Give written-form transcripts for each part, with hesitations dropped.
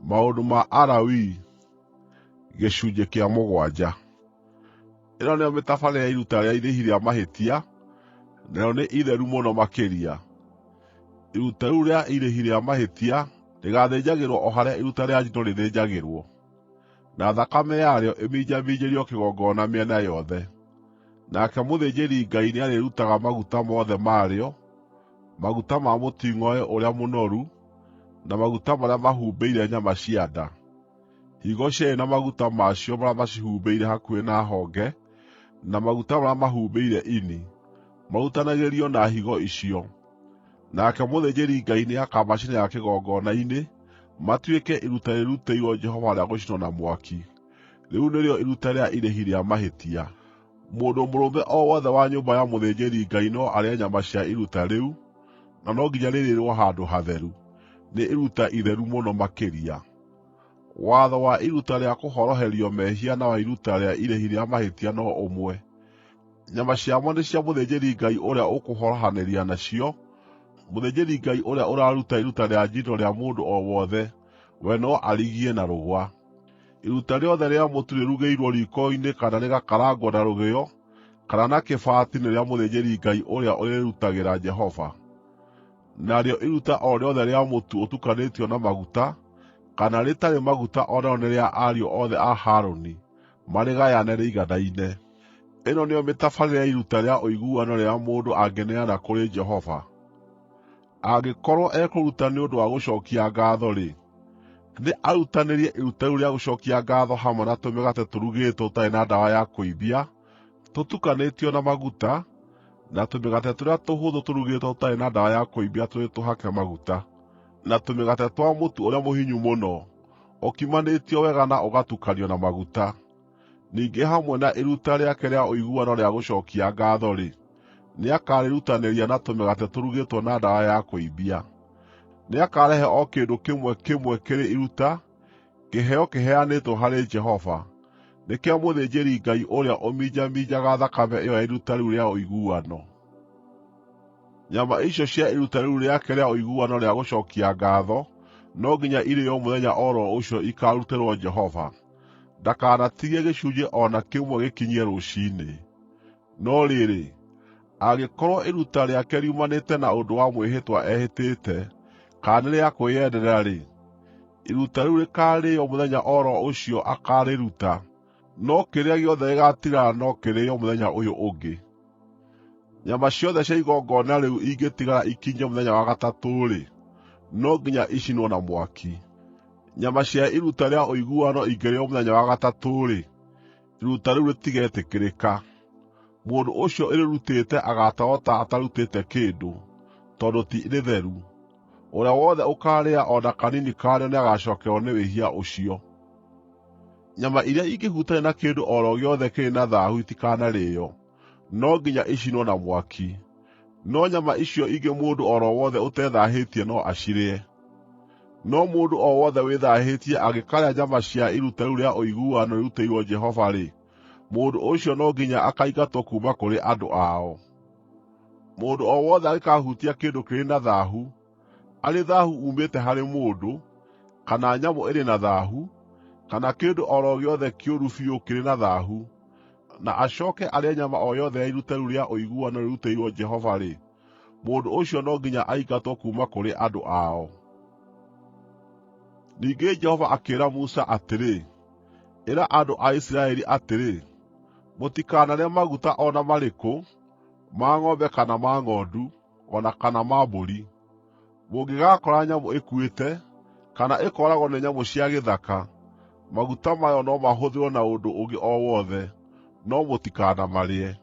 Maũndũ ma Alawii gĩcunjĩ kĩa 7. Ĩno nĩyo mĩtabarĩre ya iruta rĩa irĩhi rĩa mahĩtia, narĩo nĩ itheru mũno makĩria. Iruta rĩu rĩa irĩhi rĩa mahĩtia rĩgaathĩnjagĩrwo o harĩa iruta rĩa njino rĩthĩnjagĩrwo, na thakame yarĩo ĩminjaminjĩrio kĩgongona mĩena yothe. Nake mũthĩnjĩri-Ngai nĩarĩrutaga maguta mothe marĩo, maguta ma mũting'oe ũrĩa mũnoru, na maguta marĩa mahumbĩire nyama cia nda, higo cierĩ na maguta macio marĩa macihumbĩire hakuhĩ na honge, na maguta marĩa mahumbĩire ini, marutanagĩrio na higo icio. Nake mũthĩnjĩri-Ngai nĩakamacinĩra kĩgongona-inĩ, matuĩke iruta rĩrutĩirwo Jehova rĩa gũcinwo na mwaki. Rĩu nĩrĩo iruta rĩa irĩhi rĩa mahĩtia. Mũndũ mũrũme o wothe wa nyũmba ya mũthĩnjĩri-Ngai no arĩe nyama cia iruta rĩu, na no nginya rĩrĩrwo handũ hatheru. Nĩ iruta itheru mũno makĩria. Watho wa iruta rĩa kũhoroherio mehia na wa iruta rĩa irĩhi rĩa mahĩtia no ũmwe. Nyama ciamo nĩ cia mũthĩnjĩri-Ngai ũrĩa ũkũhorohanĩria nacio. Mũthĩnjĩri-Ngai ũrĩa ũraruta iruta rĩa njino rĩa mũndũ o wothe, we no arigie na rũgwa. Iruta rĩothe rĩa mũtu rĩrugĩirwo riiko-inĩ kana rĩgakarangwo na rũgĩo, kana na kĩbaati nĩ rĩa mũthĩnjĩri-Ngai ũrĩa ũrĩrutagĩra Jehova. Narĩo iruta o rĩothe rĩa mũtu ũtukanĩtio na maguta, kana rĩtarĩ maguta o narĩo nĩ rĩa ariũ othe a Harũni, marĩgayane rĩiganaine. Ĩno nĩyo mĩtabarĩre ya iruta rĩa ũiguano rĩrĩa mũndũ angĩneana kũrĩ Jehova. Angĩkorwo ekũruta nĩ ũndũ wa gũcookia ngaatho-rĩ, nĩ arutanĩrie iruta rĩu rĩa gũcookia ngaatho hamwe na tũmĩgate tũrugĩtwo tũtarĩ na ndawa ya kũimbia, tũtukanĩtio na maguta, na tũmĩgate tũrĩa tũhũthũ tũrugĩtwo tũtarĩ na ndawa ya kũimbia tũrĩ tũhake maguta, na tũmĩgate twa mũtu ũrĩa mũhinyu mũno, ũkimanĩtio wega na ũgatukanio na maguta. Ningĩ hamwe na iruta rĩake rĩa ũiguano rĩa gũcookia ngaatho-rĩ, nĩakarĩrutanĩria na tũmĩgate tũrugĩtwo na ndawa ya kũimbia. Nĩakarehe o kĩndũ kĩmwe kĩmwe kĩrĩ iruta, kĩheo kĩheanĩtwo harĩ Jehova, nĩ kĩa mũthĩnjĩri-Ngai ũrĩa ũminjaminjaga thakame ĩyo ya iruta rĩu rĩa ũiguano. Nyama icio cia iruta rĩu rĩake rĩa ũiguano rĩa gũcookia ngaatho no nginya irĩĩo mũthenya o ro ũcio ikarutĩrwo Jehova. Ndakanatige gĩcunjĩ o na kĩmwe gĩkinyie rũciinĩ. No rĩrĩ, angĩkorwo iruta rĩake riumanĩte na ũndũ wa mwĩhĩtwa ehĩtĩte, kana nĩ rĩa kwĩyendera-rĩ, iruta rĩu rĩkaarĩĩo mũthenya o ro ũcio akaarĩruta, no kĩrĩa gĩothe gĩgaatigara no kĩrĩĩo mũthenya ũyũ ũngĩ. Nyama ciothe cia igongona rĩu ingĩtigara ikinyie mũthenya wa gatatũ-rĩ, no nginya icinwo na mwaki. Nyama cia iruta rĩa ũiguano ingĩrĩĩo mũthenya wa gatatũ-rĩ, iruta rĩu rĩtigetĩkĩrĩka. Mũndũ ũcio ĩrĩrutĩte agaatarwo ta atarutĩte kĩndũ, tondũ ti rĩtheru. Ũrĩa wothe ũkaarĩa o na kanini karĩo nĩagacookererwo nĩ wĩhia ũcio. Nyama iria ingĩhutania na kĩndũ o ro gĩothe kĩrĩ na thaahu itikanarĩĩo, no nginya icinwo na mwaki. No nyama icio ingĩ mũndũ o ro wothe ũtethaahĩtie no acirĩe. No mũndũ o wothe wĩthaahĩtie angĩkarĩa nyama cia iruta rĩu rĩa ũiguano rĩrutĩirwo Jehova-rĩ, mũndũ ũcio no nginya akaingatwo kuuma kũrĩ andũ ao. Mũndũ o wothe angĩkahutia kĩndũ kĩrĩ na thaahu, arĩ thaahu uumĩte harĩ mũndũ, kana nyamũ ĩrĩ na thaahu, kana kĩndũ o ro gĩothe kĩũru biũ kĩrĩ na thaahu, na acooke arĩe nyama o yothe ya iruta rĩu rĩa ũiguano rĩrutĩirwo Jehova-rĩ, mũndũ ũcio no nginya aingatwo kuuma kũrĩ andũ ao. Ningĩ Jehova akĩĩra Musa atĩrĩ, ĩra andũ a Isiraeli atĩrĩ, mũtikanarĩe maguta o na marĩkũ, ma ng'ombe kana ma ng'ondu, o na kana ma mbũri. Mũngĩgakora nyamũ ĩkuĩte, kana ĩkooragwo nĩ nyamũ cia gĩthaka, maguta mayo no mahũthĩrwo na ũndũ ũngĩ o wothe, no mũtikanamarĩe.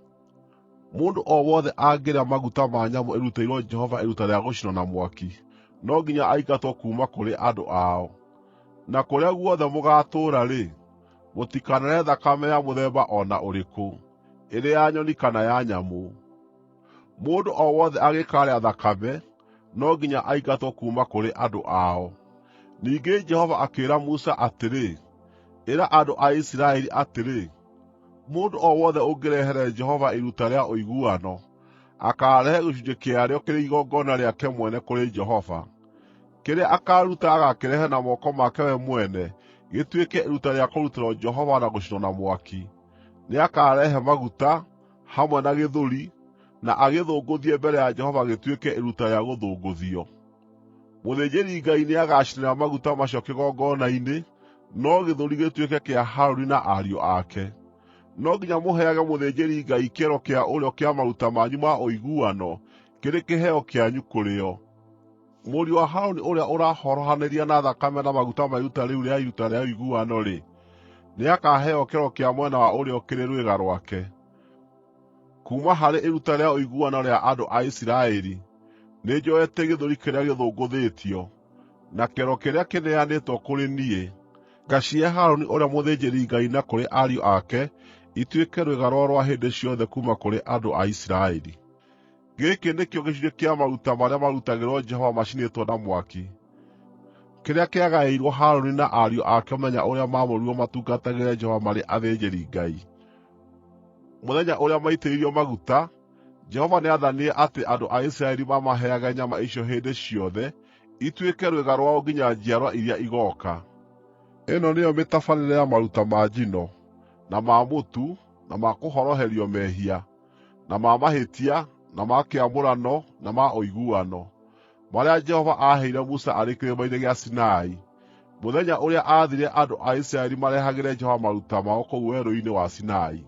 Mũndũ o wothe angĩrĩa maguta ma nyamũ ĩrutĩirwo Jehova iruta rĩa gũcinwo na mwaki, no nginya aingatwo kuuma kũrĩ andũ ao. Na kũrĩa guothe mũgaatũũra-rĩ, mũtikanarĩe thakame ya mũthemba o na ũrĩkũ, ĩrĩ ya nyoni kana ya nyamũ. Mũndũ o wothe angĩkaarĩa thakame, no nginya aingatwo kuuma kũrĩ andũ ao. Ningĩ Jehova akĩĩra Musa atĩrĩ, ĩra andũ a Isiraeli atĩrĩ, mũndũ o wothe ũngĩrehere Jehova iruta rĩa ũiguano, akaarehe gĩcunjĩ kĩarĩo kĩrĩ igongona rĩake mwene kũrĩ Jehova. Kĩrĩa akaaruta agakĩrehe na moko make we mwene, gĩtuĩke iruta rĩa kũrutĩrwo Jehova na gũcinwo na mwaki. Nĩakarehe maguta, hamwe na gĩthũri, na agĩthũngũthie mbere ya Jehova gĩtuĩke iruta rĩa gũthũngũthio. Mũthĩnjĩri-Ngai nĩagacinĩra maguta macio kĩgongona-inĩ, no gĩthũri gĩtuĩke kĩa Harũni na ariũ ake. No nginya mũheage mũthĩnjĩri-Ngai kĩero kĩa ũrĩo kĩa maruta manyu ma ũiguano, kĩrĩ kĩheo kĩanyu kũrĩ o. Mũriũ wa Harũni ũrĩa ũrahorohanĩria na thakame na maguta ma iruta rĩu rĩa iruta rĩa ũiguano-rĩ, nĩakaheo kĩero kĩa mwena wa ũrĩo kĩrĩ rwĩga rwake. Kuuma harĩ iruta rĩa ũiguano rĩa andũ a Isiraeli, nĩnjoete gĩthũri kĩrĩa gĩthũngũthĩtio, na kĩero kĩrĩa kĩneanĩtwo kũrĩ niĩ, ngacihe Harũni ũrĩa mũthĩnjĩri-Ngai na kũrĩ ariũ ake, ituĩke rwĩga rwao rwa hĩndĩ ciothe kuuma kũrĩ andũ a Isiraeli. Gĩkĩ nĩkĩo gĩcunjĩ kĩa maruta marĩa marutagĩrwo Jehova macinĩtwo na mwaki, kĩrĩa kĩagaĩirwo Harũni na ariũ ake mũthenya ũrĩa maamũrirwo matungatagĩre Jehova marĩ athĩnjĩri-Ngai. Mũthenya ũrĩa maitĩrĩirio maguta, Jehova nĩathanire atĩ andũ a Isiraeli mamaheage nyama icio hĩndĩ ciothe, ituĩke rwĩga rwao nginya njiarwa iria igooka. Ĩno nĩyo mĩtabarĩre ya maruta ma njino, na ma mũtu, na ma kũhoroherio mehia, na ma mahĩtia, na ma kĩamũrano, na ma ũiguano, marĩa Jehova aaheire Musa arĩ kĩrĩma-inĩ gĩa Sinai, mũthenya ũrĩa aathire andũ a Isiraeli marehagĩre Jehova maruta mao kũu werũ-inĩ wa Sinai.